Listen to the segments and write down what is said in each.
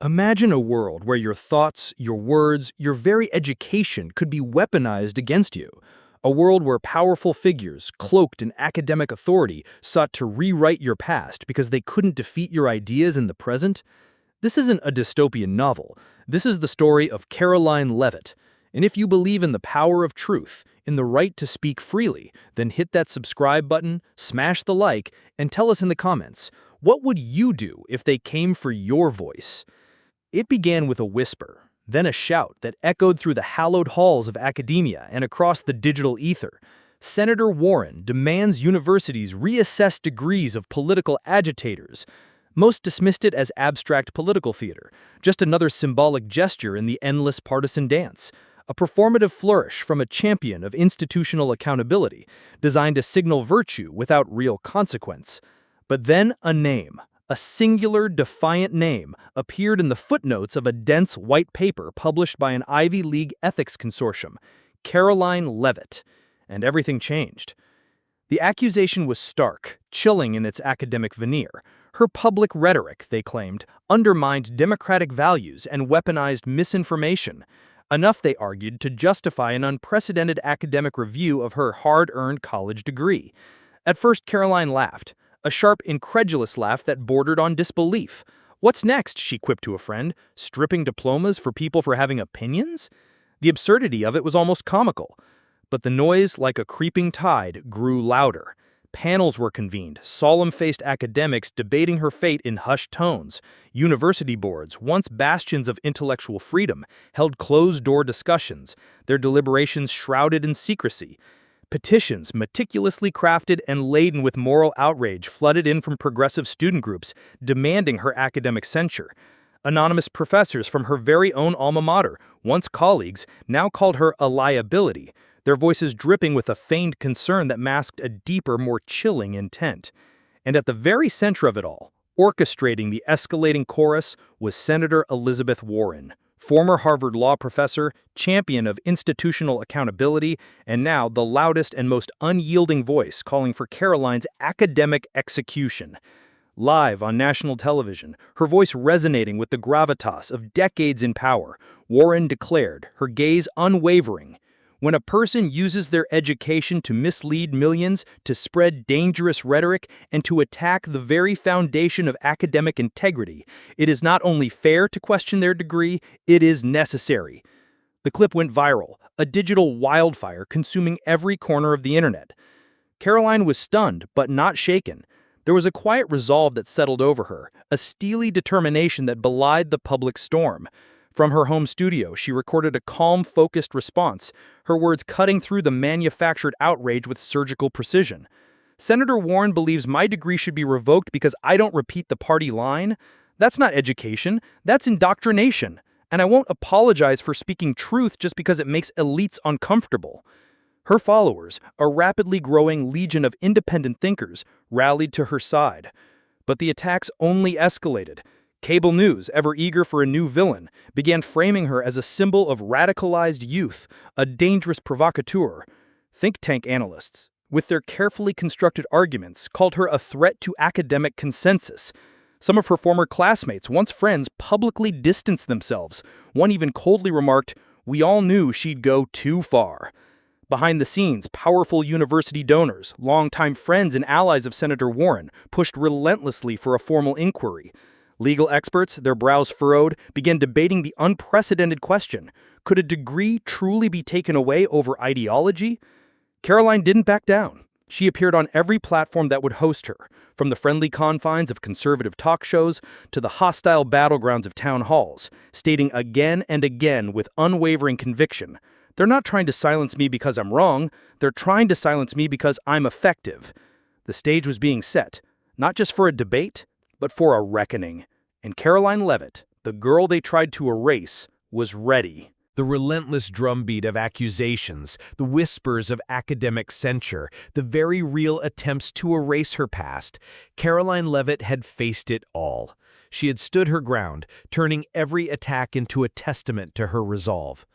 Imagine a world where your thoughts, your words, your very education could be weaponized against you. A world where powerful figures, cloaked in academic authority, sought to rewrite your past because they couldn't defeat your ideas in the present. This isn't a dystopian novel. This is the story of Karoline Leavitt. And if you believe in the power of truth, in the right to speak freely, then hit that subscribe button, smash the like, and tell us in the comments, what would you do if they came for your voice? It began with a whisper, then a shout that echoed through the hallowed halls of academia and across the digital ether. Senator Warren demands universities reassess degrees of political agitators. Most dismissed it as abstract political theater, just another symbolic gesture in the endless partisan dance. A performative flourish from a champion of institutional accountability, designed to signal virtue without real consequence. But then a name. A singular, defiant name appeared in the footnotes of a dense white paper published by an Ivy League ethics consortium, Karoline Leavitt, and everything changed. The accusation was stark, chilling in its academic veneer. Her public rhetoric, they claimed, undermined democratic values and weaponized misinformation. Enough, they argued, to justify an unprecedented academic review of her hard-earned college degree. At first, Karoline laughed. A sharp, incredulous laugh that bordered on disbelief. "What's next?" she quipped to a friend. "Stripping diplomas for people for having opinions?" The absurdity of it was almost comical. But the noise, like a creeping tide, grew louder. Panels were convened, solemn-faced academics debating her fate in hushed tones. University boards, once bastions of intellectual freedom, held closed-door discussions, their deliberations shrouded in secrecy. Petitions, meticulously crafted and laden with moral outrage, flooded in from progressive student groups, demanding her academic censure. Anonymous professors from her very own alma mater, once colleagues, now called her a liability, their voices dripping with a feigned concern that masked a deeper, more chilling intent. And at the very center of it all, orchestrating the escalating chorus, was Senator Elizabeth Warren. Former Harvard law professor, champion of institutional accountability, and now the loudest and most unyielding voice calling for Karoline's academic execution. Live on national television, her voice resonating with the gravitas of decades in power, Warren declared, her gaze unwavering, "When a person uses their education to mislead millions, to spread dangerous rhetoric, and to attack the very foundation of academic integrity, it is not only fair to question their degree, it is necessary." The clip went viral, a digital wildfire consuming every corner of the internet. Karoline was stunned, but not shaken. There was a quiet resolve that settled over her, a steely determination that belied the public storm. From her home studio, she recorded a calm, focused response, her words cutting through the manufactured outrage with surgical precision. "Senator Warren believes my degree should be revoked because I don't repeat the party line. That's not education, that's indoctrination. And I won't apologize for speaking truth just because it makes elites uncomfortable." Her followers, a rapidly growing legion of independent thinkers, rallied to her side. But the attacks only escalated. Cable news, ever eager for a new villain, began framing her as a symbol of radicalized youth, a dangerous provocateur. Think tank analysts, with their carefully constructed arguments, called her a threat to academic consensus. Some of her former classmates, once friends, publicly distanced themselves. One even coldly remarked, "We all knew she'd go too far." Behind the scenes, powerful university donors, longtime friends and allies of Senator Warren, pushed relentlessly for a formal inquiry. Legal experts, their brows furrowed, began debating the unprecedented question: could a degree truly be taken away over ideology? Karoline didn't back down. She appeared on every platform that would host her, from the friendly confines of conservative talk shows to the hostile battlegrounds of town halls, stating again and again with unwavering conviction, "They're not trying to silence me because I'm wrong, they're trying to silence me because I'm effective." The stage was being set, not just for a debate, but for a reckoning. And Karoline Leavitt, the girl they tried to erase, was ready. The relentless drumbeat of accusations, the whispers of academic censure, the very real attempts to erase her past, Karoline Leavitt had faced it all. She had stood her ground, turning every attack into a testament to her resolve.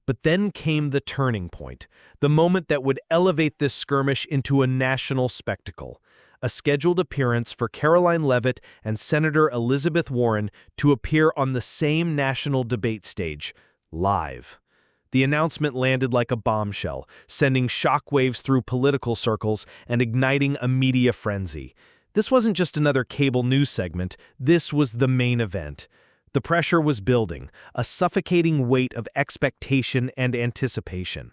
But then came the turning point, the moment that would elevate this skirmish into a national spectacle. a scheduled appearance for Karoline Leavitt and Senator Elizabeth Warren to appear on the same national debate stage, live. The announcement landed like a bombshell, sending shockwaves through political circles and igniting a media frenzy. This wasn't just another cable news segment, this was the main event. The pressure was building, a suffocating weight of expectation and anticipation.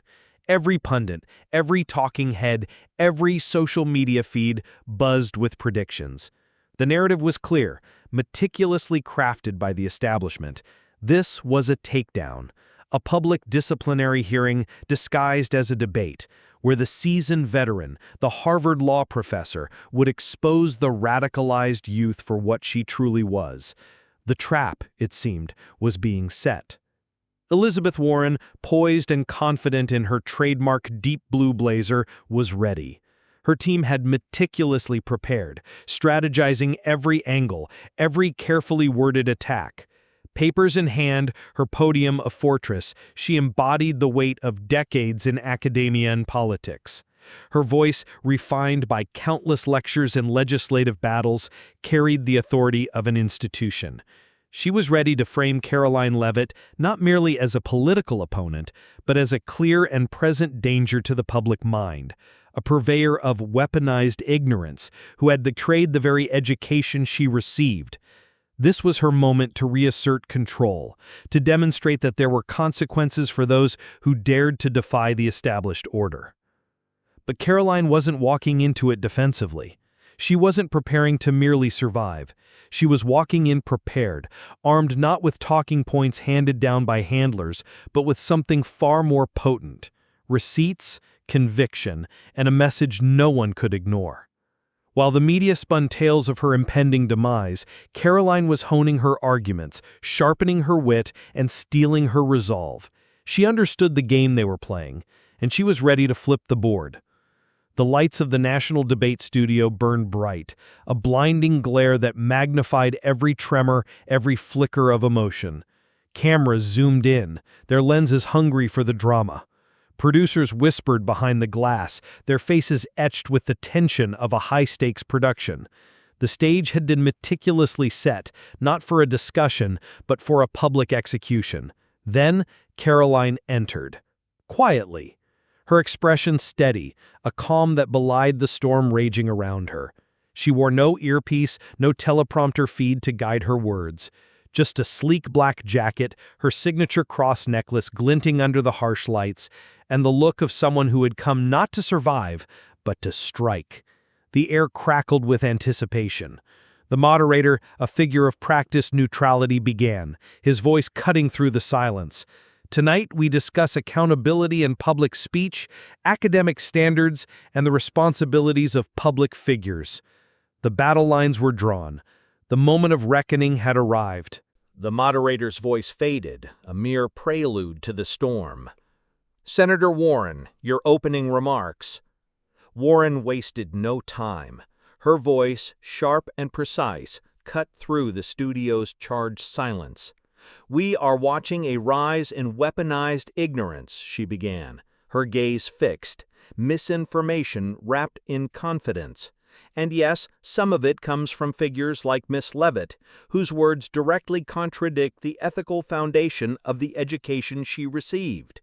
Every pundit, every talking head, every social media feed buzzed with predictions. The narrative was clear, meticulously crafted by the establishment. This was a takedown, a public disciplinary hearing disguised as a debate, where the seasoned veteran, the Harvard law professor, would expose the radicalized youth for what she truly was. The trap, it seemed, was being set. Elizabeth Warren, poised and confident in her trademark deep blue blazer, was ready. Her team had meticulously prepared, strategizing every angle, every carefully worded attack. Papers in hand, her podium a fortress, she embodied the weight of decades in academia and politics. Her voice, refined by countless lectures and legislative battles, carried the authority of an institution. She was ready to frame Karoline Leavitt not merely as a political opponent, but as a clear and present danger to the public mind, a purveyor of weaponized ignorance who had betrayed the very education she received. This was her moment to reassert control, to demonstrate that there were consequences for those who dared to defy the established order. But Karoline wasn't walking into it defensively. She wasn't preparing to merely survive. She was walking in prepared, armed not with talking points handed down by handlers, but with something far more potent: receipts, conviction, and a message no one could ignore. While the media spun tales of her impending demise, Karoline was honing her arguments, sharpening her wit, and steeling her resolve. She understood the game they were playing, and she was ready to flip the board. The lights of the National Debate Studio burned bright, a blinding glare that magnified every tremor, every flicker of emotion. Cameras zoomed in, their lenses hungry for the drama. Producers whispered behind the glass, their faces etched with the tension of a high-stakes production. The stage had been meticulously set, not for a discussion, but for a public execution. Then Karoline entered. Quietly. Her expression steady, a calm that belied the storm raging around her. She wore no earpiece, no teleprompter feed to guide her words. Just a sleek black jacket, her signature cross necklace glinting under the harsh lights, and the look of someone who had come not to survive, but to strike. The air crackled with anticipation. The moderator, a figure of practiced neutrality, began, his voice cutting through the silence. Tonight, we discuss accountability in public speech, academic standards, and the responsibilities of public figures. The battle lines were drawn. The moment of reckoning had arrived. The moderator's voice faded, a mere prelude to the storm. Senator Warren, your opening remarks. Warren wasted no time. Her voice, sharp and precise, cut through the studio's charged silence. We are watching a rise in weaponized ignorance, she began, her gaze fixed, misinformation wrapped in confidence. And yes, some of it comes from figures like Miss Leavitt, whose words directly contradict the ethical foundation of the education she received.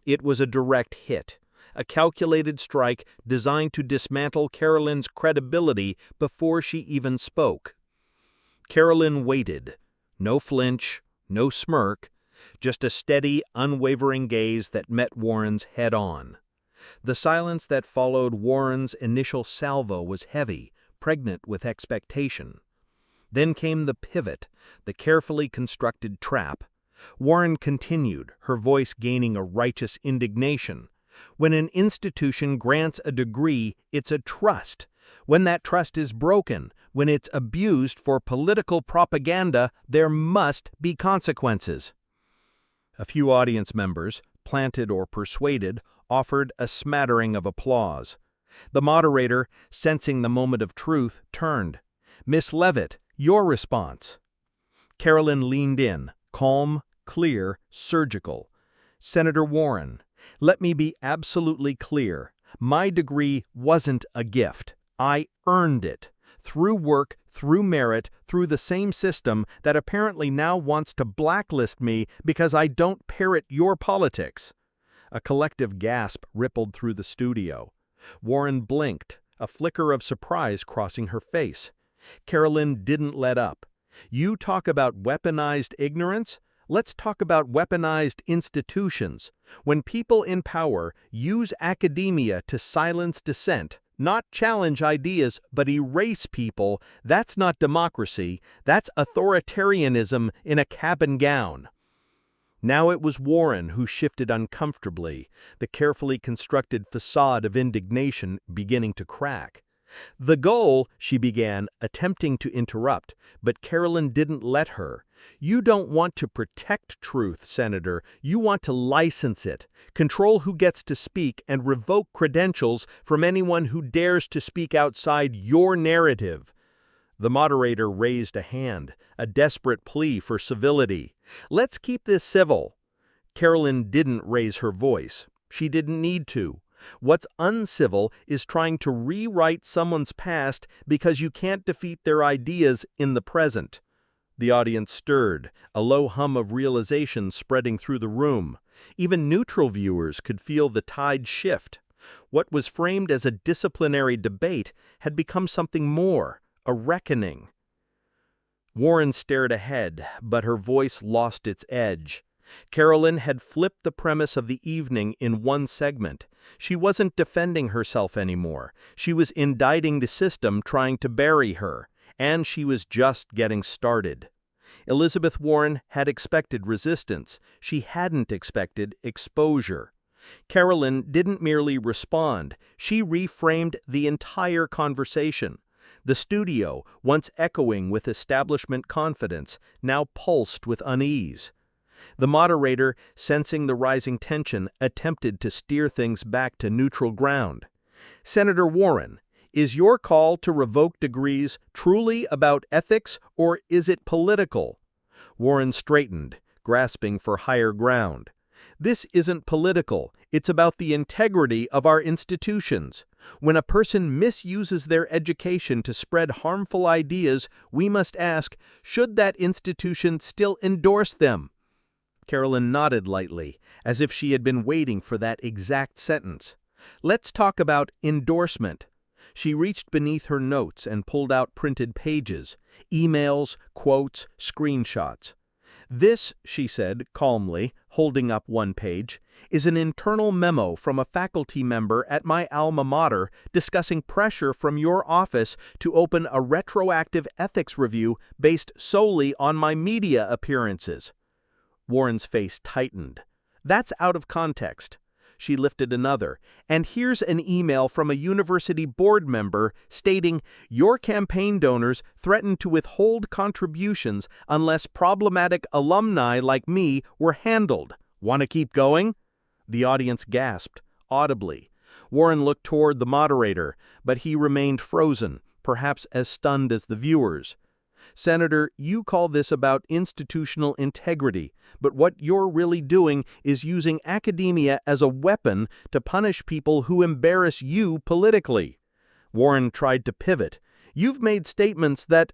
It was a direct hit, a calculated strike designed to dismantle Karoline's credibility before she even spoke. Karoline waited. No flinch, no smirk, just a steady, unwavering gaze that met Warren's head-on. The silence that followed Warren's initial salvo was heavy, pregnant with expectation. Then came the pivot, the carefully constructed trap. Warren continued, her voice gaining a righteous indignation. When an institution grants a degree, it's a trust. When that trust is broken, when it's abused for political propaganda, there must be consequences. A few audience members, planted or persuaded, offered a smattering of applause. The moderator, sensing the moment of truth, turned. Miss Leavitt, your response. Karoline leaned in, calm, clear, surgical. Senator Warren, let me be absolutely clear. My degree wasn't a gift. I earned it. Through work, through merit, through the same system that apparently now wants to blacklist me because I don't parrot your politics." A collective gasp rippled through the studio. Warren blinked, a flicker of surprise crossing her face. Karoline didn't let up. "You talk about weaponized ignorance? Let's talk about weaponized institutions. When people in power use academia to silence dissent, not challenge ideas but erase people, that's not democracy, that's authoritarianism in a cap and gown." Now it was Warren who shifted uncomfortably, the carefully constructed facade of indignation beginning to crack. "The goal," she began, attempting to interrupt, but Karoline didn't let her. "You don't want to protect truth, Senator. You want to license it, control who gets to speak, and revoke credentials from anyone who dares to speak outside your narrative." The moderator raised a hand, a desperate plea for civility. "Let's keep this civil." Karoline didn't raise her voice. She didn't need to. What's uncivil is trying to rewrite someone's past because you can't defeat their ideas in the present. The audience stirred, a low hum of realization spreading through the room. Even neutral viewers could feel the tide shift. What was framed as a disciplinary debate had become something more, a reckoning. Warren stared ahead, but her voice lost its edge. Karoline had flipped the premise of the evening in one segment. She wasn't defending herself anymore. She was indicting the system trying to bury her, and she was just getting started. Elizabeth Warren had expected resistance. She hadn't expected exposure. Karoline didn't merely respond. She reframed the entire conversation. The studio, once echoing with establishment confidence, now pulsed with unease. The moderator, sensing the rising tension, attempted to steer things back to neutral ground. "Senator Warren, is your call to revoke degrees truly about ethics, or is it political?" Warren straightened, grasping for higher ground. "This isn't political. It's about the integrity of our institutions. When a person misuses their education to spread harmful ideas, we must ask, should that institution still endorse them?" Karoline nodded lightly, as if she had been waiting for that exact sentence. "Let's talk about endorsement." She reached beneath her notes and pulled out printed pages, emails, quotes, screenshots. "This," she said calmly, holding up one page, "is an internal memo from a faculty member at my alma mater discussing pressure from your office to open a retroactive ethics review based solely on my media appearances." Warren's face tightened. "That's out of context." She lifted another. "And here's an email from a university board member stating, 'Your campaign donors threatened to withhold contributions unless problematic alumni like me were handled.' Want to keep going?" The audience gasped, audibly. Warren looked toward the moderator, but he remained frozen, perhaps as stunned as the viewers. "Senator, you call this about institutional integrity, but what you're really doing is using academia as a weapon to punish people who embarrass you politically." Warren tried to pivot. "You've made statements that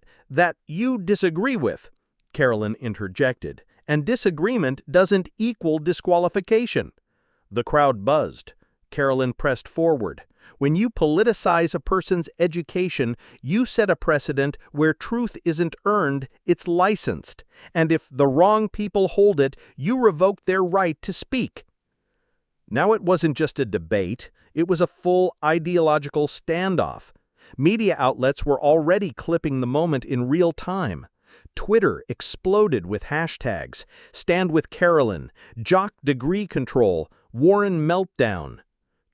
you disagree with," Karoline interjected, "and disagreement doesn't equal disqualification." The crowd buzzed. Karoline pressed forward. "When you politicize a person's education, you set a precedent where truth isn't earned, it's licensed. And if the wrong people hold it, you revoke their right to speak." Now it wasn't just a debate, it was a full ideological standoff. Media outlets were already clipping the moment in real time. Twitter exploded with hashtags, "Stand with Karoline," "Jock Degree Control," "Warren Meltdown."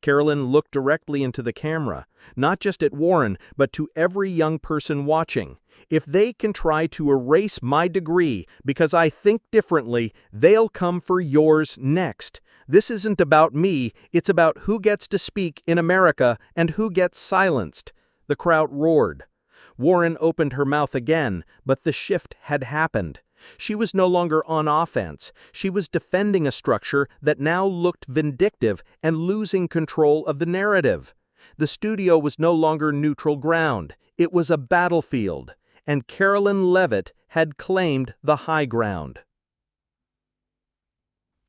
Karoline looked directly into the camera, not just at Warren, but to every young person watching. "If they can try to erase my degree because I think differently, they'll come for yours next. This isn't about me, it's about who gets to speak in America and who gets silenced." The crowd roared. Warren opened her mouth again, but the shift had happened. She was no longer on offense. She was defending a structure that now looked vindictive and losing control of the narrative. The studio was no longer neutral ground. It was a battlefield, and Karoline Leavitt had claimed the high ground.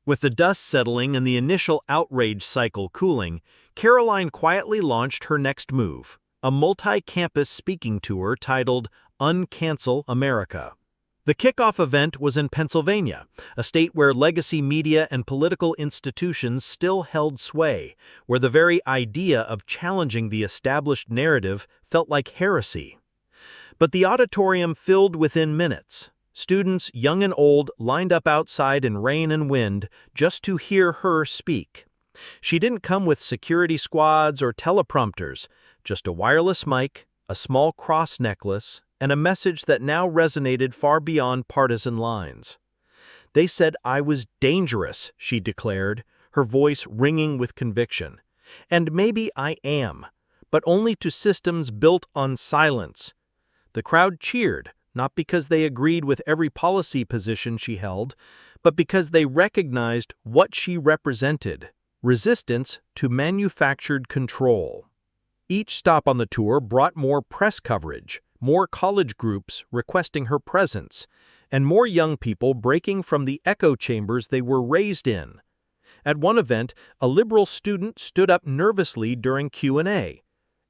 With the dust settling and the initial outrage cycle cooling, Karoline quietly launched her next move, a multi-campus speaking tour titled Uncancel America. The kickoff event was in Pennsylvania, a state where legacy media and political institutions still held sway, where the very idea of challenging the established narrative felt like heresy. But the auditorium filled within minutes. Students, young and old, lined up outside in rain and wind just to hear her speak. She didn't come with security squads or teleprompters, just a wireless mic, a small cross necklace, and a message that now resonated far beyond partisan lines. "They said I was dangerous," she declared, her voice ringing with conviction. "And maybe I am, but only to systems built on silence." The crowd cheered, not because they agreed with every policy position she held, but because they recognized what she represented: resistance to manufactured control. Each stop on the tour brought more press coverage, more college groups requesting her presence, and more young people breaking from the echo chambers they were raised in. At one event, a liberal student stood up nervously during Q&A.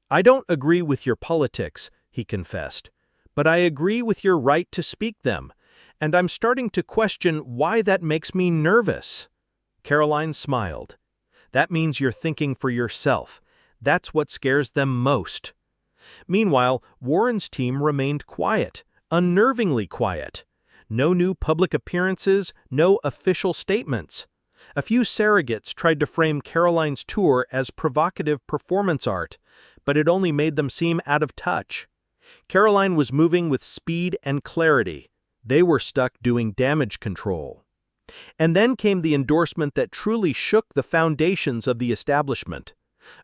"I don't agree with your politics," he confessed, "but I agree with your right to speak them, and I'm starting to question why that makes me nervous." Karoline smiled. "That means you're thinking for yourself. That's what scares them most." Meanwhile, Warren's team remained quiet, unnervingly quiet. No new public appearances, no official statements. A few surrogates tried to frame Karoline's tour as provocative performance art, but it only made them seem out of touch. Karoline was moving with speed and clarity. They were stuck doing damage control. And then came the endorsement that truly shook the foundations of the establishment.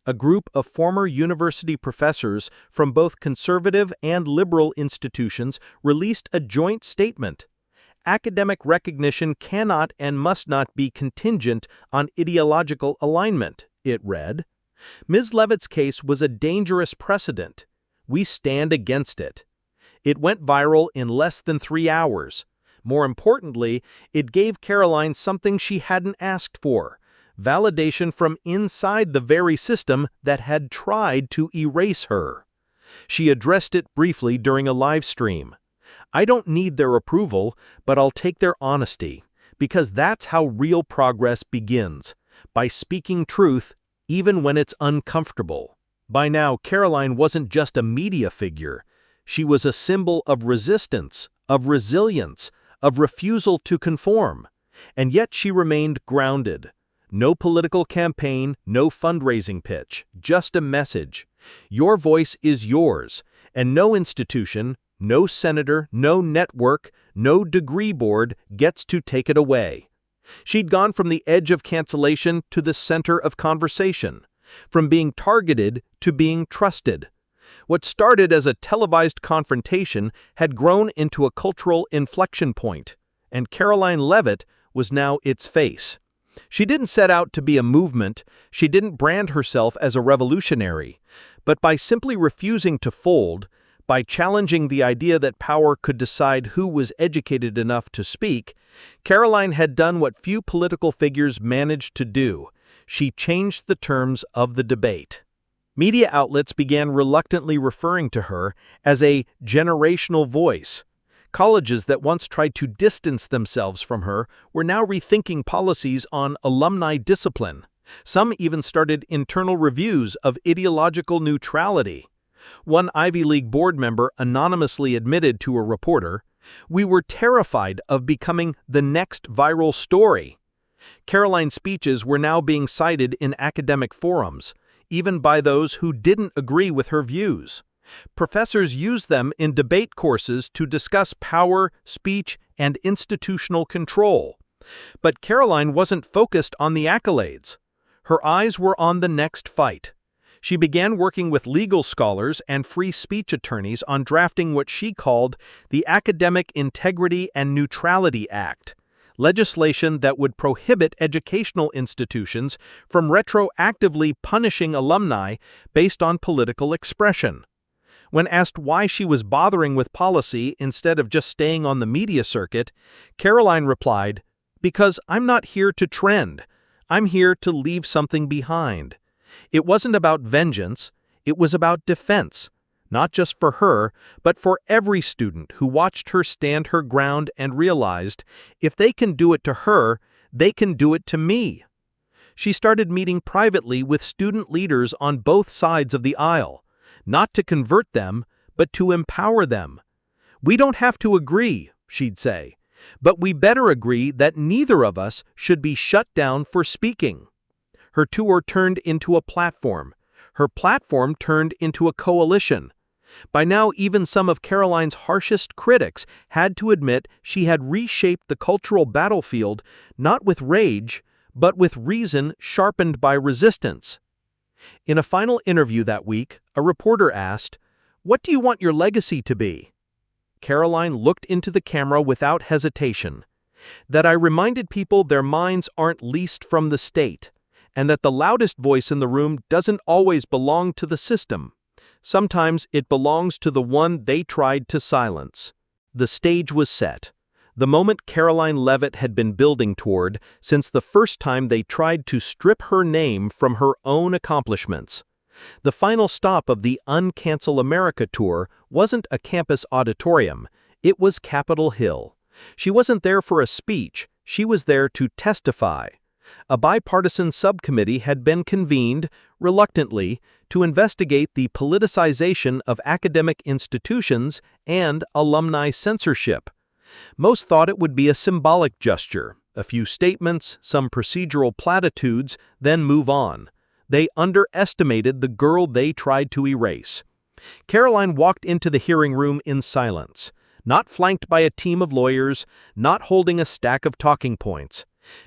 A group of former university professors from both conservative and liberal institutions released a joint statement. "Academic recognition cannot and must not be contingent on ideological alignment," it read. Ms. Leavitt's case was a dangerous precedent. We stand against it. It went viral in less than 3 hours. More importantly, it gave Karoline something she hadn't asked for: validation from inside the very system that had tried to erase her. She addressed it briefly during a live stream. "I don't need their approval, but I'll take their honesty, because that's how real progress begins, by speaking truth even when it's uncomfortable." By now, Karoline wasn't just a media figure. She was a symbol of resistance, of resilience, of refusal to conform. And yet she remained grounded. No political campaign, no fundraising pitch, just a message. Your voice is yours, and no institution, no senator, no network, no degree board gets to take it away. She'd gone from the edge of cancellation to the center of conversation, from being targeted to being trusted. What started as a televised confrontation had grown into a cultural inflection point, and Karoline Leavitt was now its face. She didn't set out to be a movement, she didn't brand herself as a revolutionary, but by simply refusing to fold, by challenging the idea that power could decide who was educated enough to speak, Karoline had done what few political figures managed to do. She changed the terms of the debate. Media outlets began reluctantly referring to her as a generational voice. Colleges that once tried to distance themselves from her were now rethinking policies on alumni discipline. Some even started internal reviews of ideological neutrality. One Ivy League board member anonymously admitted to a reporter, "We were terrified of becoming the next viral story." Karoline's speeches were now being cited in academic forums, even by those who didn't agree with her views. Professors used them in debate courses to discuss power, speech, and institutional control. But Karoline wasn't focused on the accolades. Her eyes were on the next fight. She began working with legal scholars and free speech attorneys on drafting what she called the Academic Integrity and Neutrality Act, legislation that would prohibit educational institutions from retroactively punishing alumni based on political expression. When asked why she was bothering with policy instead of just staying on the media circuit, Karoline replied, "Because I'm not here to trend. I'm here to leave something behind." It wasn't about vengeance, it was about defense, not just for her, but for every student who watched her stand her ground and realized, if they can do it to her, they can do it to me. She started meeting privately with student leaders on both sides of the aisle, not to convert them, but to empower them. "We don't have to agree," she'd say, "but we better agree that neither of us should be shut down for speaking." Her tour turned into a platform. Her platform turned into a coalition. By now, even some of Karoline's harshest critics had to admit she had reshaped the cultural battlefield not with rage, but with reason sharpened by resistance. In a final interview that week, a reporter asked, "What do you want your legacy to be?" Karoline looked into the camera without hesitation. "That I reminded people their minds aren't leased from the state, and that the loudest voice in the room doesn't always belong to the system. Sometimes it belongs to the one they tried to silence." The stage was set. The moment Karoline Leavitt had been building toward since the first time they tried to strip her name from her own accomplishments. The final stop of the Uncancel America tour wasn't a campus auditorium, it was Capitol Hill. She wasn't there for a speech, she was there to testify. A bipartisan subcommittee had been convened, reluctantly, to investigate the politicization of academic institutions and alumni censorship. Most thought it would be a symbolic gesture, a few statements, some procedural platitudes, then move on. They underestimated the girl they tried to erase. Karoline walked into the hearing room in silence, not flanked by a team of lawyers, not holding a stack of talking points.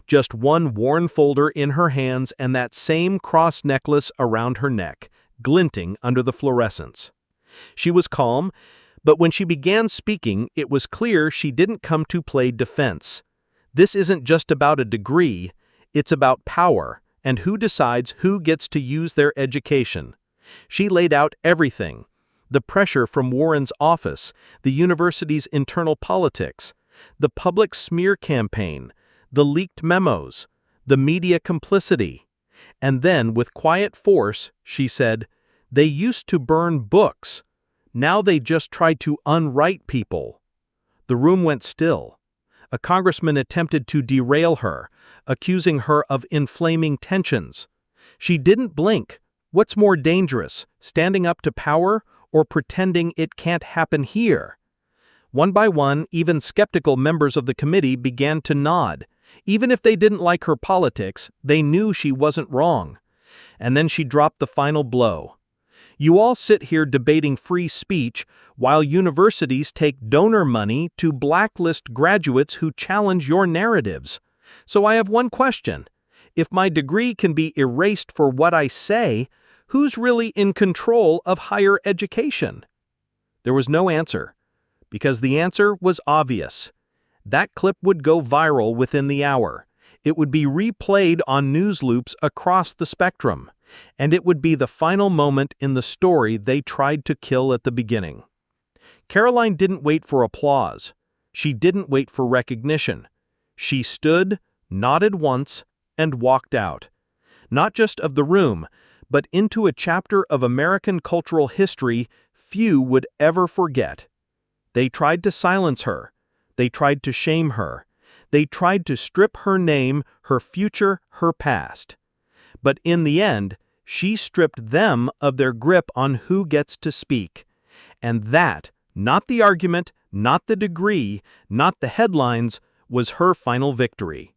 Just one worn folder in her hands and that same cross necklace around her neck, glinting under the fluorescence. She was calm, but when she began speaking, it was clear she didn't come to play defense. This isn't just about a degree, it's about power, and who decides who gets to use their education. She laid out everything: the pressure from Warren's office, the university's internal politics, the public smear campaign, the leaked memos, the media complicity. And then, with quiet force, she said, "They used to burn books. Now they just try to unwrite people." The room went still. A congressman attempted to derail her, accusing her of inflaming tensions. She didn't blink. What's more dangerous, standing up to power or pretending it can't happen here? One by one, even skeptical members of the committee began to nod. Even if they didn't like her politics, they knew she wasn't wrong. And then she dropped the final blow. "You all sit here debating free speech while universities take donor money to blacklist graduates who challenge your narratives. So I have one question. If my degree can be erased for what I say, who's really in control of higher education?" There was no answer, because the answer was obvious. That clip would go viral within the hour. It would be replayed on news loops across the spectrum, and it would be the final moment in the story they tried to kill at the beginning. Karoline didn't wait for applause. She didn't wait for recognition. She stood, nodded once, and walked out. Not just of the room, but into a chapter of American cultural history few would ever forget. They tried to silence her. They tried to shame her. They tried to strip her name, her future, her past. But in the end, she stripped them of their grip on who gets to speak. And that, not the argument, not the degree, not the headlines, was her final victory.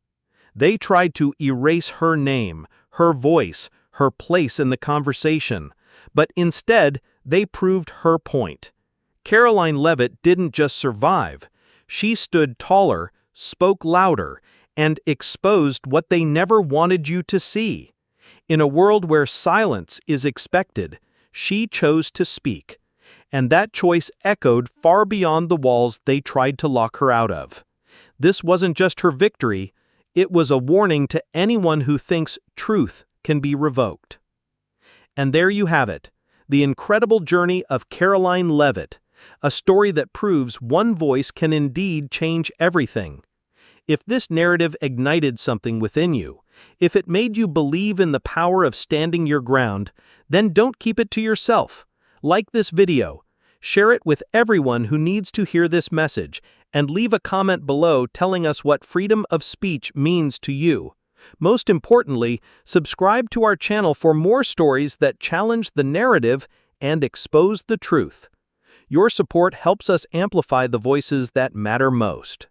They tried to erase her name, her voice, her place in the conversation, but instead, they proved her point. Karoline Leavitt didn't just survive. She stood taller, spoke louder, and exposed what they never wanted you to see. In a world where silence is expected, she chose to speak, and that choice echoed far beyond the walls they tried to lock her out of. This wasn't just her victory, it was a warning to anyone who thinks truth can be revoked. And there you have it, the incredible journey of Karoline Leavitt, a story that proves one voice can indeed change everything. If this narrative ignited something within you, if it made you believe in the power of standing your ground, then don't keep it to yourself. Like this video, share it with everyone who needs to hear this message, and leave a comment below telling us what freedom of speech means to you. Most importantly, subscribe to our channel for more stories that challenge the narrative and expose the truth. Your support helps us amplify the voices that matter most.